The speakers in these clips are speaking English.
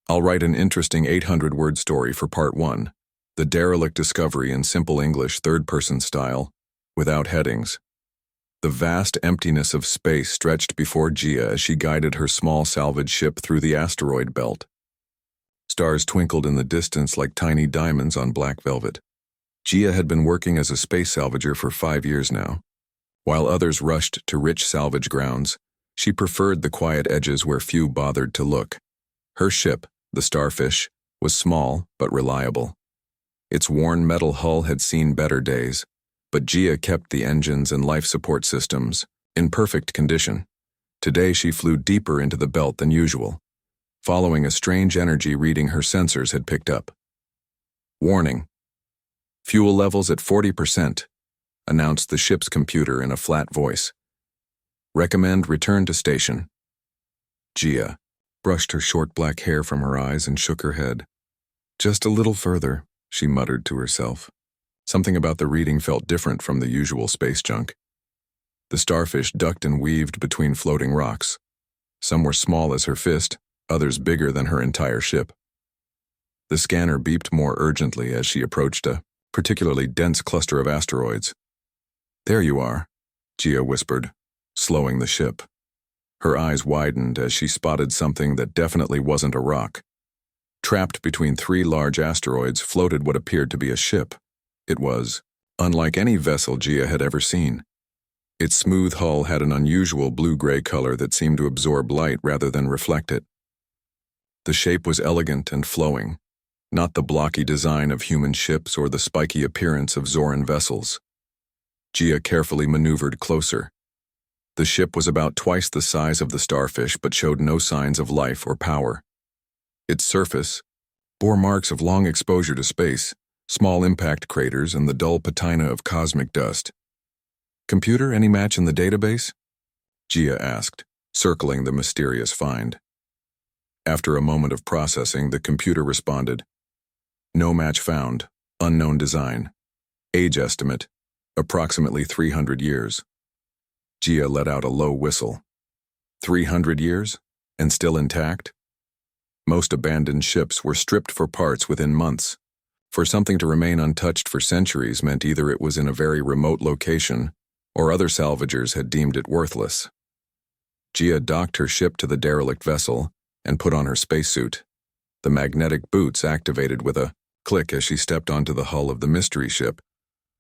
I'll write an interesting 800-word story for part 1, the derelict discovery in simple English third-person style, without headings. The vast emptiness of space stretched before Gia as she guided her small salvage ship through the asteroid belt. Stars twinkled in the distance like tiny diamonds on black velvet. Gia had been working as a space salvager for 5 years now. While others rushed to rich salvage grounds, she preferred the quiet edges where few bothered to look. Her ship, the Starfish, was small but reliable. Its worn metal hull had seen better days, but Gia kept the engines and life support systems in perfect condition. Today she flew deeper into the belt than usual, following a strange energy reading her sensors had picked up. Warning. Fuel levels at 40%, announced the ship's computer in a flat voice. Recommend return to station. Gia brushed her short black hair from her eyes and shook her head. Just a little further, she muttered to herself. Something about the reading felt different from the usual space junk. The Starfish ducked and weaved between floating rocks. Some were small as her fist, others bigger than her entire ship. The scanner beeped more urgently as she approached a particularly dense cluster of asteroids. There you are, Gia whispered, slowing the ship. Her eyes widened as she spotted something that definitely wasn't a rock. Trapped between 3 large asteroids floated what appeared to be a ship. It was unlike any vessel Gia had ever seen. Its smooth hull had an unusual blue-gray color that seemed to absorb light rather than reflect it. The shape was elegant and flowing, not the blocky design of human ships or the spiky appearance of Zoran vessels. Gia carefully maneuvered closer. The ship was about twice the size of the Starfish but showed no signs of life or power. Its surface bore marks of long exposure to space, small impact craters, and the dull patina of cosmic dust. Computer, any match in the database? Gia asked, circling the mysterious find. After a moment of processing, the computer responded, No match found, unknown design. Age estimate, approximately 300 years. Gia let out a low whistle. 300 years? And still intact? Most abandoned ships were stripped for parts within months. For something to remain untouched for centuries meant either it was in a very remote location or other salvagers had deemed it worthless. Gia docked her ship to the derelict vessel and put on her spacesuit. The magnetic boots activated with a click as she stepped onto the hull of the mystery ship.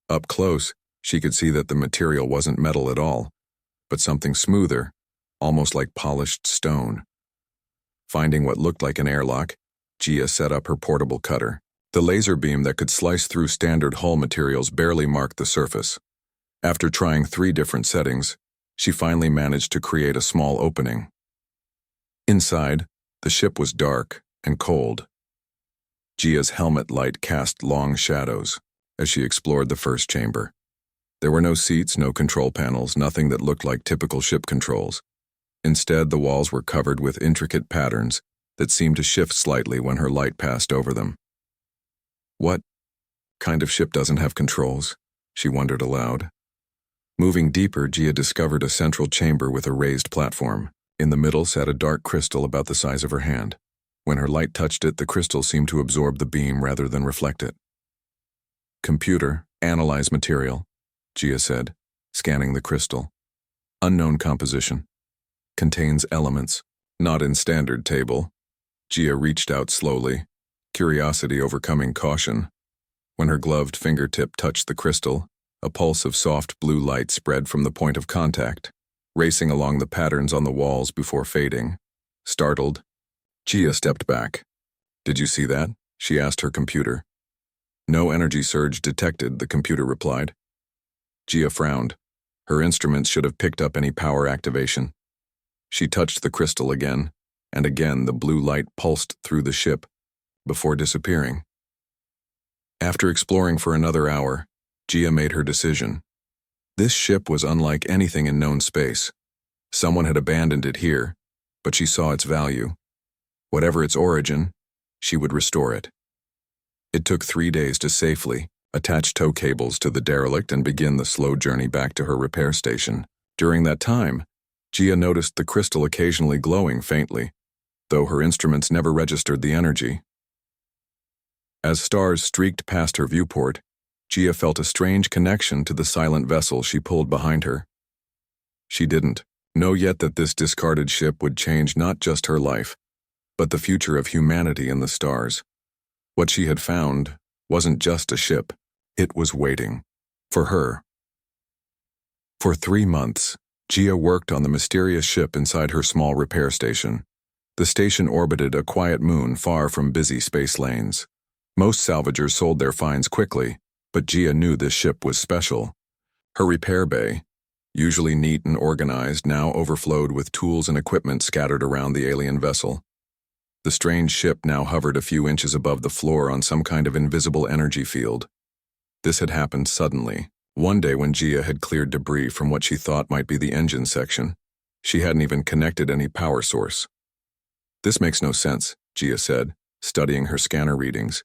Up close, she could see that the material wasn't metal at all, but something smoother, almost like polished stone. Finding what looked like an airlock, Gia set up her portable cutter. The laser beam that could slice through standard hull materials barely marked the surface. After trying 3 different settings, she finally managed to create a small opening. Inside, the ship was dark and cold. Gia's helmet light cast long shadows as she explored the first chamber. There were no seats, no control panels, nothing that looked like typical ship controls. Instead, the walls were covered with intricate patterns that seemed to shift slightly when her light passed over them. What kind of ship doesn't have controls? She wondered aloud. Moving deeper, Gia discovered a central chamber with a raised platform. In the middle sat a dark crystal about the size of her hand. When her light touched it, the crystal seemed to absorb the beam rather than reflect it. Computer, analyze material, Gia said, scanning the crystal. Unknown composition. Contains elements, not in standard table. Gia reached out slowly, curiosity overcoming caution. When her gloved fingertip touched the crystal, a pulse of soft blue light spread from the point of contact, racing along the patterns on the walls before fading. Startled, Gia stepped back. Did you see that? She asked her computer. No energy surge detected, the computer replied. Gia frowned. Her instruments should have picked up any power activation. She touched the crystal again, and again the blue light pulsed through the ship, before disappearing. After exploring for another hour, Gia made her decision. This ship was unlike anything in known space. Someone had abandoned it here, but she saw its value. Whatever its origin, she would restore it. It took 3 days to safely attach tow cables to the derelict and begin the slow journey back to her repair station. During that time, Gia noticed the crystal occasionally glowing faintly. though her instruments never registered the energy. As stars streaked past her viewport, Gia felt a strange connection to the silent vessel she pulled behind her. She didn't know yet that this discarded ship would change not just her life, but the future of humanity in the stars. What she had found wasn't just a ship, it was waiting for her. For 3 months, Gia worked on the mysterious ship inside her small repair station. The station orbited a quiet moon far from busy space lanes. Most salvagers sold their finds quickly, but Gia knew this ship was special. Her repair bay, usually neat and organized, now overflowed with tools and equipment scattered around the alien vessel. The strange ship now hovered a few inches above the floor on some kind of invisible energy field. This had happened suddenly, one day when Gia had cleared debris from what she thought might be the engine section. She hadn't even connected any power source. "This makes no sense," Gia said, studying her scanner readings.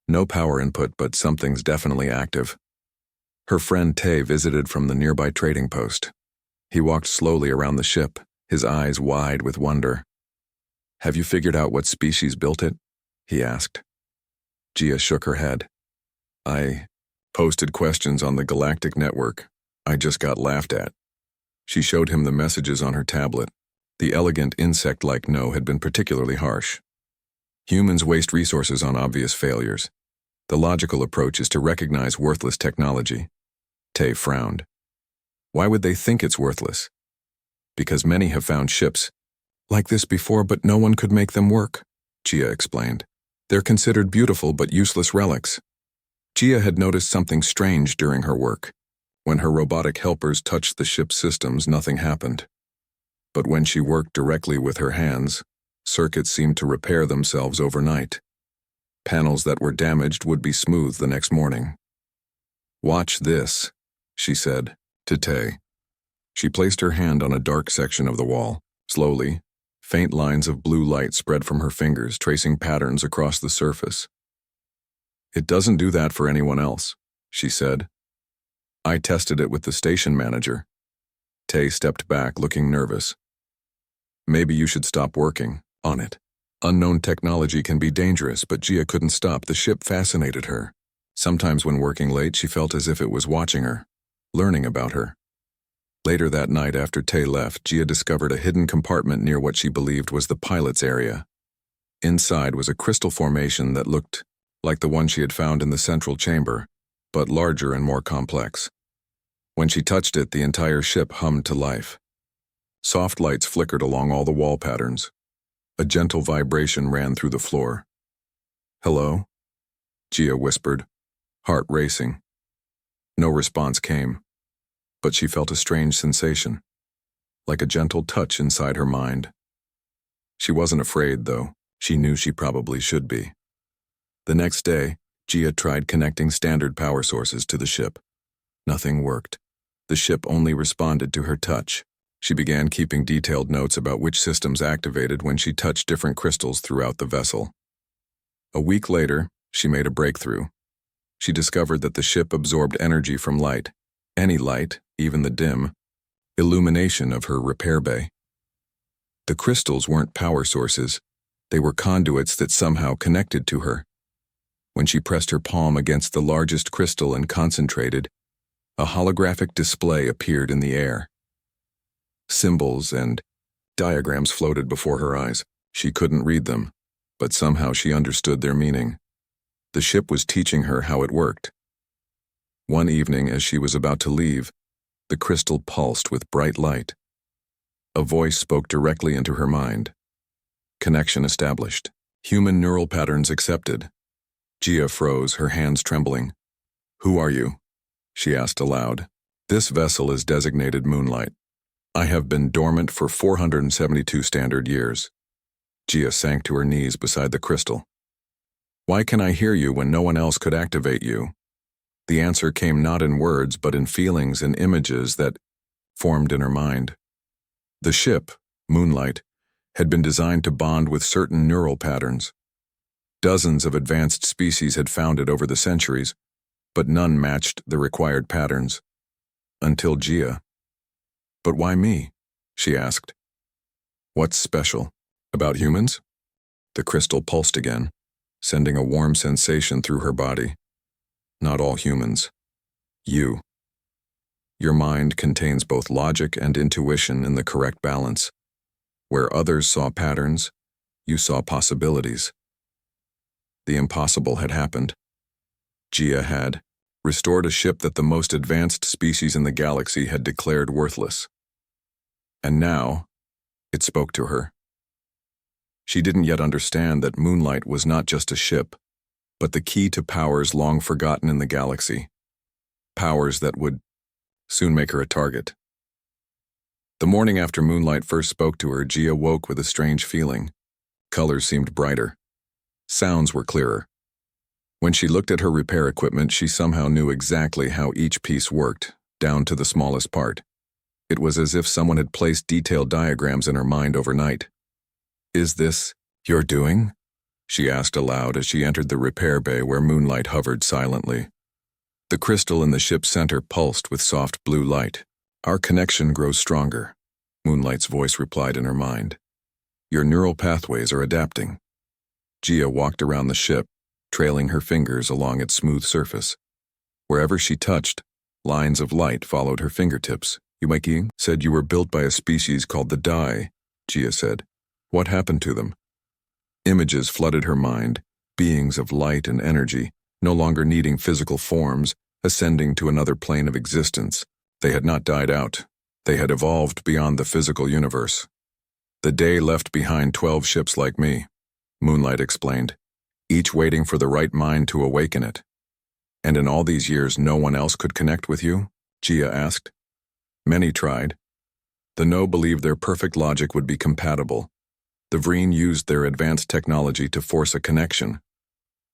"No power input, but something's definitely active." Her friend Tay visited from the nearby trading post. He walked slowly around the ship, his eyes wide with wonder. "Have you figured out what species built it?" he asked. Gia shook her head. "I posted questions on the Galactic network. I just got laughed at." She showed him the messages on her tablet. The elegant insect-like no had been particularly harsh. "Humans waste resources on obvious failures. The logical approach is to recognize worthless technology." Tay frowned. "Why would they think it's worthless?" "Because many have found ships like this before, but no one could make them work," Gia explained. "They're considered beautiful but useless relics." Gia had noticed something strange during her work. When her robotic helpers touched the ship's systems, nothing happened. But when she worked directly with her hands, circuits seemed to repair themselves overnight. Panels that were damaged would be smooth the next morning. "Watch this," she said to Tay. She placed her hand on a dark section of the wall. Slowly, faint lines of blue light spread from her fingers, tracing patterns across the surface. "It doesn't do that for anyone else," she said. "I tested it with the station manager." Tay stepped back, looking nervous. "Maybe you should stop working on it. Unknown technology can be dangerous," but Gia couldn't stop. The ship fascinated her. Sometimes when working late, she felt as if it was watching her, learning about her. Later that night, after Tay left, Gia discovered a hidden compartment near what she believed was the pilot's area. Inside was a crystal formation that looked like the one she had found in the central chamber, but larger and more complex. When she touched it, the entire ship hummed to life. Soft lights flickered along all the wall patterns. A gentle vibration ran through the floor. "Hello?" Gia whispered, heart racing. No response came, but she felt a strange sensation, like a gentle touch inside her mind. She wasn't afraid, though. She knew she probably should be. The next day, Gia tried connecting standard power sources to the ship. Nothing worked. The ship only responded to her touch. She began keeping detailed notes about which systems activated when she touched different crystals throughout the vessel. A week later, she made a breakthrough. She discovered that the ship absorbed energy from light, any light, even the dim illumination of her repair bay. The crystals weren't power sources. They were conduits that somehow connected to her. When she pressed her palm against the largest crystal and concentrated, a holographic display appeared in the air. Symbols and diagrams floated before her eyes. She couldn't read them, but somehow she understood their meaning. The ship was teaching her how it worked. One evening, as she was about to leave, the crystal pulsed with bright light. A voice spoke directly into her mind. Connection established. Human neural patterns accepted. Gia froze, her hands trembling. "Who are you?" she asked aloud. "This vessel is designated Moonlight. I have been dormant for 472 standard years." Gia sank to her knees beside the crystal. "Why can I hear you when no one else could activate you?" The answer came not in words, but in feelings and images that formed in her mind. The ship, Moonlight, had been designed to bond with certain neural patterns. Dozens of advanced species had found it over the centuries, but none matched the required patterns. Until Gia. "But why me?" she asked. "What's special?" About humans? The crystal pulsed again, sending a warm sensation through her body. Not all humans. You. Your mind contains both logic and intuition in the correct balance. Where others saw patterns, you saw possibilities. The impossible had happened. Gia had restored a ship that the most advanced species in the galaxy had declared worthless. And now, it spoke to her. She didn't yet understand that Moonlight was not just a ship, but the key to powers long forgotten in the galaxy. Powers that would soon make her a target. The morning after Moonlight first spoke to her, Gia woke with a strange feeling. Colors seemed brighter. Sounds were clearer. When she looked at her repair equipment, she somehow knew exactly how each piece worked, down to the smallest part. It was as if someone had placed detailed diagrams in her mind overnight. "Is this your doing?" she asked aloud as she entered the repair bay where Moonlight hovered silently. The crystal in the ship's center pulsed with soft blue light. "Our connection grows stronger," Moonlight's voice replied in her mind. "Your neural pathways are adapting." Gia walked around the ship, trailing her fingers along its smooth surface. Wherever she touched, lines of light followed her fingertips. "Yumeiki said you were built by a species called the Dai," Gia said. "What happened to them?" Images flooded her mind, beings of light and energy, no longer needing physical forms, ascending to another plane of existence. They had not died out. They had evolved beyond the physical universe. "The Day left behind 12 ships like me," Moonlight explained, "each waiting for the right mind to awaken it." "And in all these years no one else could connect with you?" Gia asked. "Many tried. The No believed their perfect logic would be compatible. The Vreen used their advanced technology to force a connection.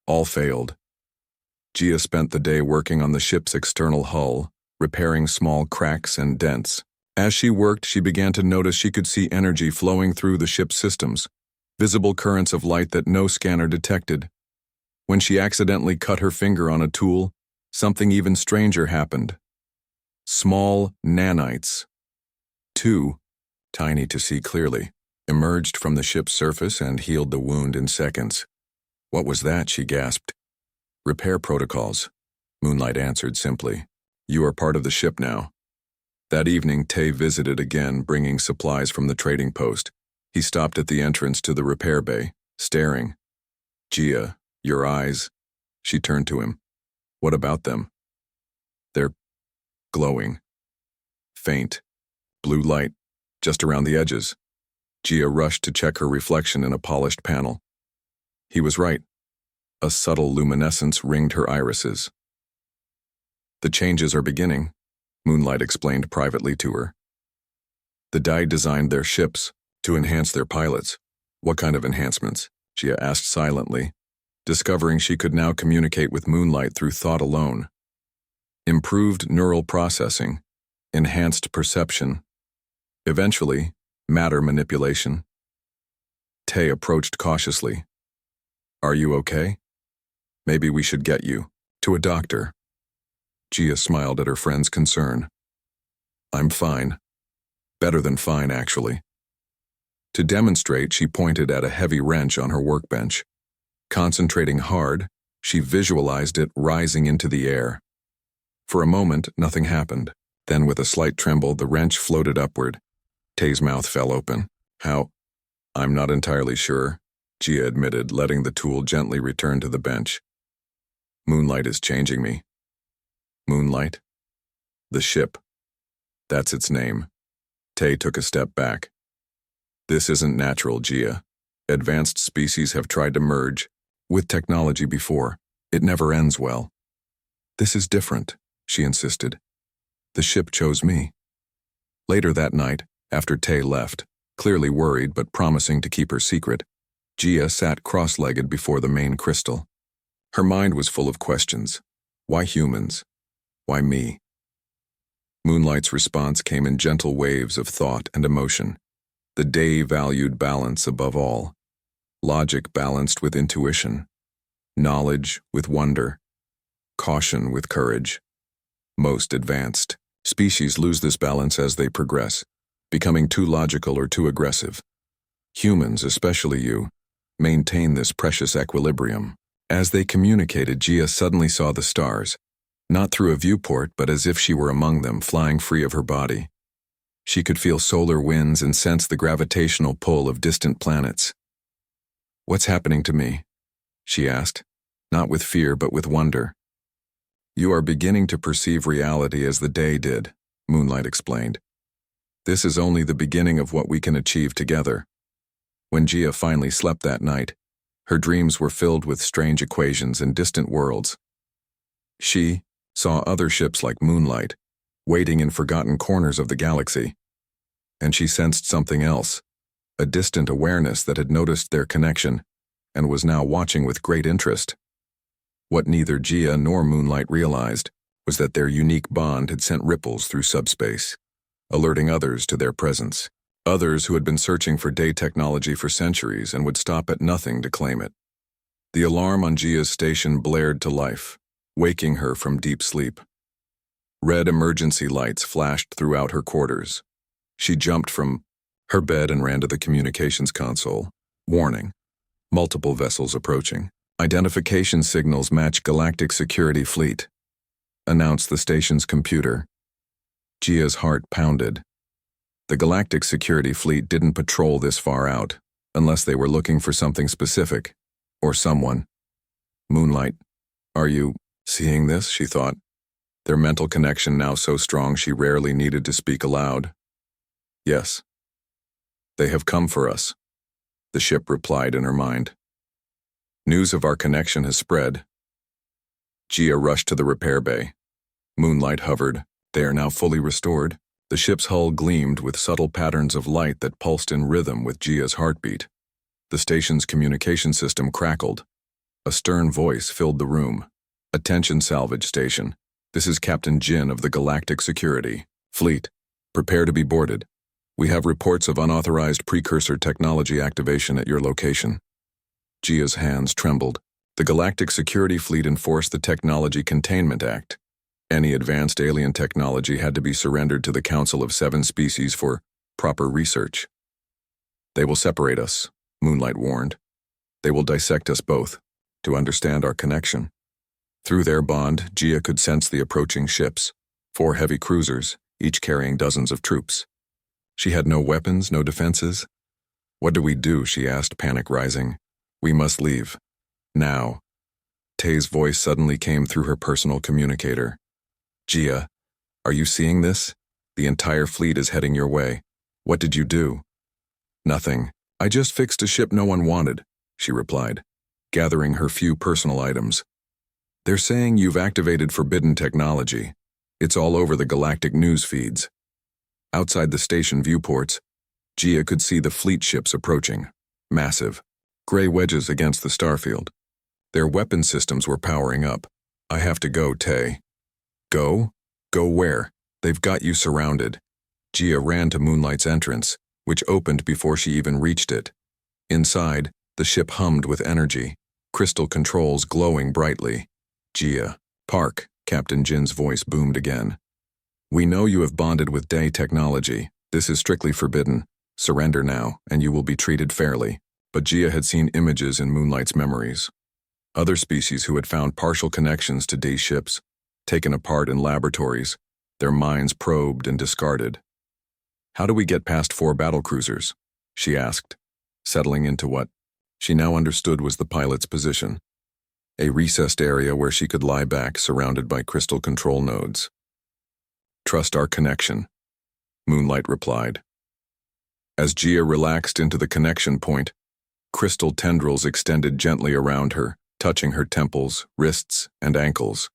All failed." Gia spent the day working on the ship's external hull, repairing small cracks and dents. As she worked, she began to notice she could see energy flowing through the ship's systems, visible currents of light that no scanner detected. When she accidentally cut her finger on a tool, something even stranger happened. Small nanites, too tiny to see clearly, emerged from the ship's surface and healed the wound in seconds. "What was that?" she gasped. "Repair protocols," Moonlight answered simply. "You are part of the ship now." That evening, Tay visited again, bringing supplies from the trading post. He stopped at the entrance to the repair bay, staring. "Gia, your eyes." She turned to him. "What about them?" "They're glowing. Faint. Blue light, just around the edges." Gia rushed to check her reflection in a polished panel. He was right. A subtle luminescence ringed her irises. "The changes are beginning," Moonlight explained privately to her. "The Dai designed their ships to enhance their pilots." "What kind of enhancements?" Gia asked silently, discovering she could now communicate with Moonlight through thought alone. "Improved neural processing, enhanced perception, eventually, matter manipulation." Tay approached cautiously. "Are you okay? Maybe we should get you to a doctor." Gia smiled at her friend's concern. "I'm fine. Better than fine, actually." To demonstrate, she pointed at a heavy wrench on her workbench. Concentrating hard, she visualized it rising into the air. For a moment, nothing happened. Then, with a slight tremble, the wrench floated upward. Tay's mouth fell open. "How?" "I'm not entirely sure," Gia admitted, letting the tool gently return to the bench. "Moonlight is changing me." "Moonlight?" "The ship. That's its name." Tay took a step back. "This isn't natural, Gia. Advanced species have tried to merge with technology before. It never ends well." "This is different," she insisted. "The ship chose me." Later that night, after Tay left, clearly worried but promising to keep her secret, Gia sat cross-legged before the main crystal. Her mind was full of questions. Why humans? Why me? Moonlight's response came in gentle waves of thought and emotion. The Day valued balance above all. Logic balanced with intuition. Knowledge with wonder. Caution with courage. Most advanced species lose this balance as they progress, becoming too logical or too aggressive. Humans, especially you, maintain this precious equilibrium. As they communicated, Gia suddenly saw the stars, not through a viewport, but as if she were among them, flying free of her body. She could feel solar winds and sense the gravitational pull of distant planets. "What's happening to me?" she asked, not with fear but with wonder. "You are beginning to perceive reality as the day did," Moonlight explained. "This is only the beginning of what we can achieve together." When Gia finally slept that night, her dreams were filled with strange equations and distant worlds. She saw other ships like Moonlight, waiting in forgotten corners of the galaxy. And she sensed something else, a distant awareness that had noticed their connection and was now watching with great interest. What neither Gia nor Moonlight realized was that their unique bond had sent ripples through subspace, alerting others to their presence. Others who had been searching for day technology for centuries and would stop at nothing to claim it. The alarm on Gia's station blared to life, waking her from deep sleep. Red emergency lights flashed throughout her quarters. She jumped from her bed and ran to the communications console. "Warning. Multiple vessels approaching. Identification signals match Galactic Security Fleet," announced the station's computer. Gia's heart pounded. The Galactic Security Fleet didn't patrol this far out, unless they were looking for something specific, or someone. "Moonlight, are you seeing this?" she thought, their mental connection now so strong she rarely needed to speak aloud. "Yes. They have come for us," the ship replied in her mind. "News of our connection has spread." Gia rushed to the repair bay. Moonlight hovered. They are now fully restored. The ship's hull gleamed with subtle patterns of light that pulsed in rhythm with Gia's heartbeat. The station's communication system crackled. A stern voice filled the room. "Attention, salvage station. This is Captain Jin of the Galactic Security Fleet. Prepare to be boarded. We have reports of unauthorized precursor technology activation at your location." Gia's hands trembled. The Galactic Security Fleet enforced the Technology Containment Act. Any advanced alien technology had to be surrendered to the Council of 7 Species for proper research. "They will separate us," Moonlight warned. "They will dissect us both, to understand our connection." Through their bond, Gia could sense the approaching ships, 4 heavy cruisers, each carrying dozens of troops. She had no weapons, no defenses. "What do we do?" she asked, panic rising. "We must leave. Now." Tay's voice suddenly came through her personal communicator. "Gia, are you seeing this? The entire fleet is heading your way. What did you do?" "Nothing. I just fixed a ship no one wanted," she replied, gathering her few personal items. "They're saying you've activated forbidden technology. It's all over the galactic news feeds." Outside the station viewports, Gia could see the fleet ships approaching, massive, gray wedges against the starfield. Their weapon systems were powering up. "I have to go, Tay." "Go? Go where? They've got you surrounded." Gia ran to Moonlight's entrance, which opened before she even reached it. Inside, the ship hummed with energy, crystal controls glowing brightly. "Gia, park," Captain Jin's voice boomed again. "We know you have bonded with day technology. This is strictly forbidden. Surrender now, and you will be treated fairly." But Gia had seen images in Moonlight's memories. Other species who had found partial connections to day ships, taken apart in laboratories, their minds probed and discarded. "How do we get past 4 battlecruisers?" she asked, settling into what she now understood was the pilot's position. A recessed area where she could lie back, surrounded by crystal control nodes. "Trust our connection," Moonlight replied. As Gia relaxed into the connection point, crystal tendrils extended gently around her, touching her temples, wrists, and ankles.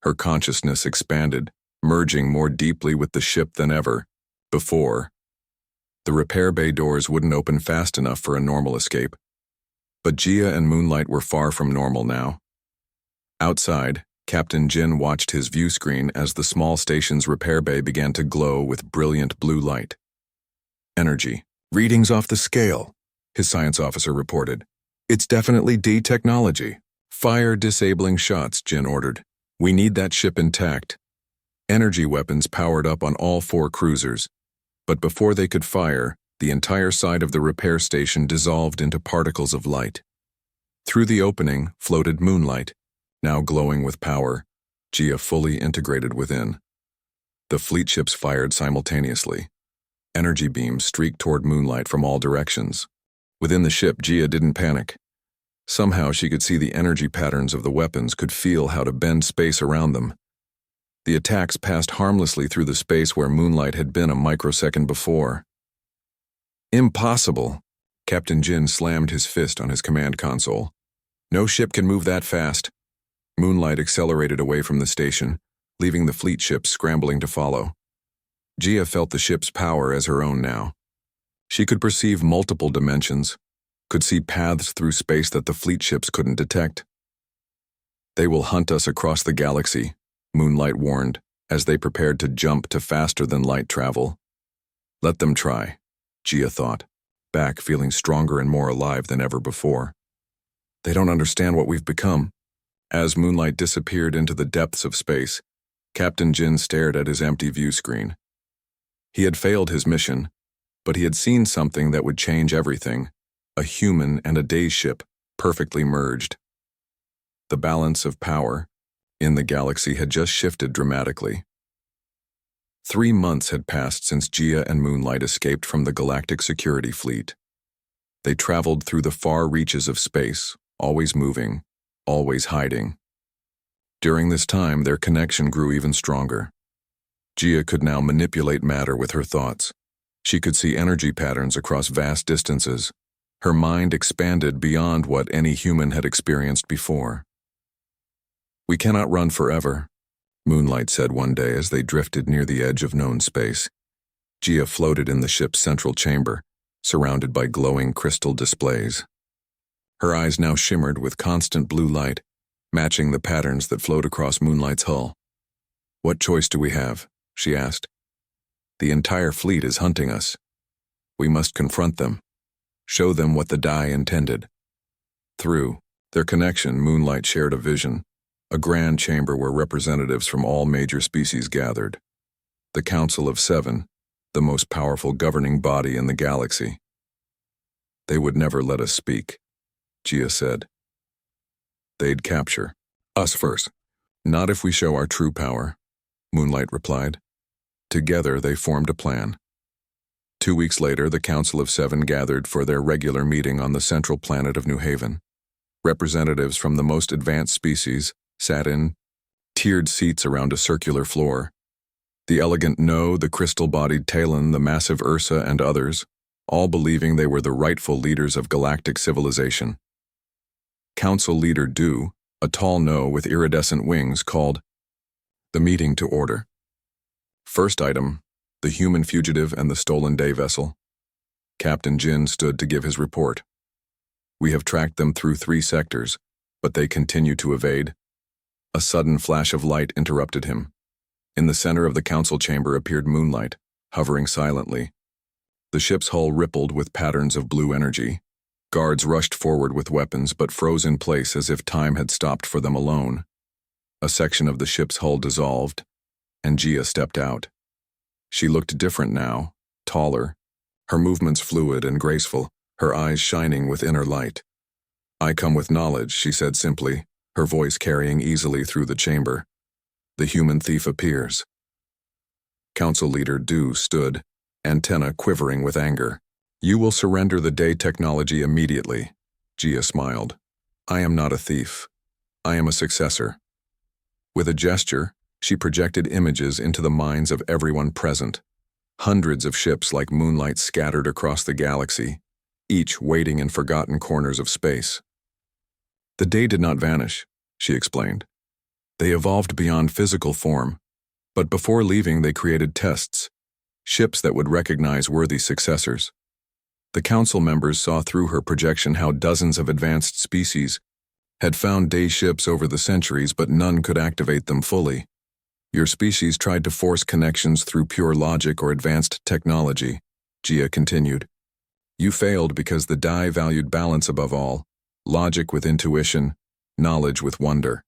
Her consciousness expanded, merging more deeply with the ship than ever before. The repair bay doors wouldn't open fast enough for a normal escape. But Gia and Moonlight were far from normal now. Outside, Captain Jin watched his view screen as the small station's repair bay began to glow with brilliant blue light. "Energy. Readings off the scale," his science officer reported. "It's definitely D technology. Fire disabling shots," Jin ordered. "We need that ship intact." Energy weapons powered up on all 4 cruisers, but before they could fire, The entire side of the repair station dissolved into particles of light. Through the opening floated moonlight, now glowing with power, Gia fully integrated within. The fleet ships fired simultaneously. Energy beams streaked toward moonlight from all directions. Within the ship, Gia didn't panic. Somehow she could see the energy patterns of the weapons, could feel how to bend space around them. The attacks passed harmlessly through the space where moonlight had been a microsecond before. Impossible! Captain Jin slammed his fist on his command console. No ship can move that fast. Moonlight accelerated away from the station, leaving the fleet ships scrambling to follow. Gia felt the ship's power as her own now. She could perceive multiple dimensions, could see paths through space that the fleet ships couldn't detect. They will hunt us across the galaxy, Moonlight warned, as they prepared to jump to faster-than-light travel. Let them try, Gia thought, back feeling stronger and more alive than ever before. They don't understand what we've become. As Moonlight disappeared into the depths of space, Captain Jin stared at his empty view screen. He had failed his mission, but he had seen something that would change everything, a human and a day ship perfectly merged. The balance of power in the galaxy had just shifted dramatically. 3 months had passed since Gia and Moonlight escaped from the Galactic Security Fleet. They traveled through the far reaches of space, always moving, always hiding. During this time, their connection grew even stronger. Gia could now manipulate matter with her thoughts. She could see energy patterns across vast distances. Her mind expanded beyond what any human had experienced before. "We cannot run forever," Moonlight said one day as they drifted near the edge of known space. Gia floated in the ship's central chamber, surrounded by glowing crystal displays. Her eyes now shimmered with constant blue light, matching the patterns that flowed across Moonlight's hull. "What choice do we have?" she asked. "The entire fleet is hunting us. We must confront them, show them what the Dai intended." Through their connection, Moonlight shared a vision, a grand chamber where representatives from all major species gathered. The Council of Seven, the most powerful governing body in the galaxy. "They would never let us speak," Gia said. "They'd capture us first. Not if we show our true power," Moonlight replied. Together they formed a plan. 2 weeks later, the Council of Seven gathered for their regular meeting on the central planet of New Haven. Representatives from the most advanced species sat in tiered seats around a circular floor. The elegant No, the crystal-bodied Talon, the massive Ursa, and others, all believing they were the rightful leaders of galactic civilization. Council Leader Du, a tall No with iridescent wings, called the meeting to order. First item, the human fugitive and the stolen day vessel. Captain Jin stood to give his report. "We have tracked them through 3 sectors, but they continue to evade." A sudden flash of light interrupted him. In the center of the council chamber appeared Moonlight, hovering silently. The ship's hull rippled with patterns of blue energy. Guards rushed forward with weapons but froze in place as if time had stopped for them alone. A section of the ship's hull dissolved, and Gia stepped out. She looked different now, taller, her movements fluid and graceful, her eyes shining with inner light. "I come with knowledge," she said simply, her voice carrying easily through the chamber. "The human thief appears." Council Leader Du stood, antenna quivering with anger. "You will surrender the day technology immediately," Gia smiled. "I am not a thief. I am a successor." With a gesture, she projected images into the minds of everyone present. Hundreds of ships like Moonlight scattered across the galaxy, each waiting in forgotten corners of space. "The day did not vanish," she explained. "They evolved beyond physical form, but before leaving they created tests, ships that would recognize worthy successors." The council members saw through her projection how dozens of advanced species had found day ships over the centuries, but none could activate them fully. "Your species tried to force connections through pure logic or advanced technology," Gia continued. "You failed because the Dai valued balance above all, logic with intuition, knowledge with wonder."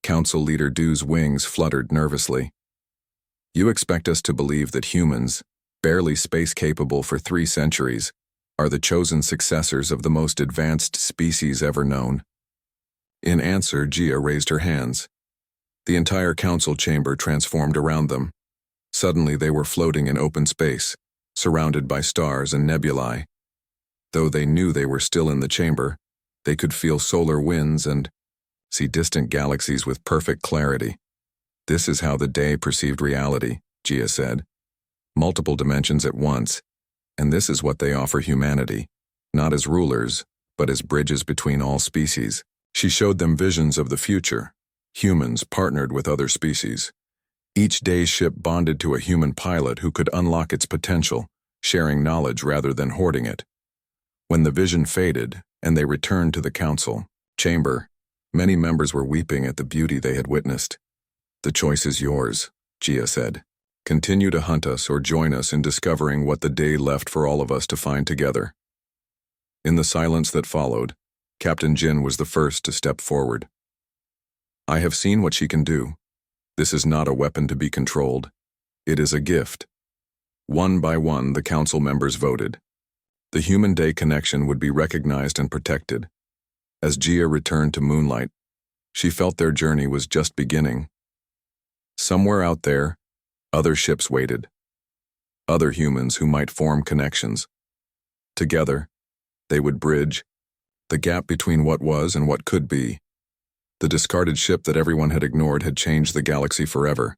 Council Leader Du's wings fluttered nervously. "You expect us to believe that humans, barely space-capable for 3 centuries, are the chosen successors of the most advanced species ever known. In answer, Gia raised her hands. The entire council chamber transformed around them. Suddenly they were floating in open space, surrounded by stars and nebulae. Though they knew they were still in the chamber, they could feel solar winds and see distant galaxies with perfect clarity. This is how the day perceived reality, Gia said. Multiple dimensions at once, and this is what they offer humanity, not as rulers, but as bridges between all species. She showed them visions of the future, humans partnered with other species. Each day's ship bonded to a human pilot who could unlock its potential, sharing knowledge rather than hoarding it. When the vision faded, and they returned to the council chamber, many members were weeping at the beauty they had witnessed. "The choice is yours," Gia said. "Continue to hunt us or join us in discovering what the day left for all of us to find together." In the silence that followed, Captain Jin was the first to step forward. "I have seen what she can do. This is not a weapon to be controlled. It is a gift." One by one, the council members voted. The Human Day connection would be recognized and protected. As Gia returned to Moonlight, she felt their journey was just beginning. Somewhere out there, other ships waited. Other humans who might form connections. Together, they would bridge the gap between what was and what could be. The discarded ship that everyone had ignored had changed the galaxy forever.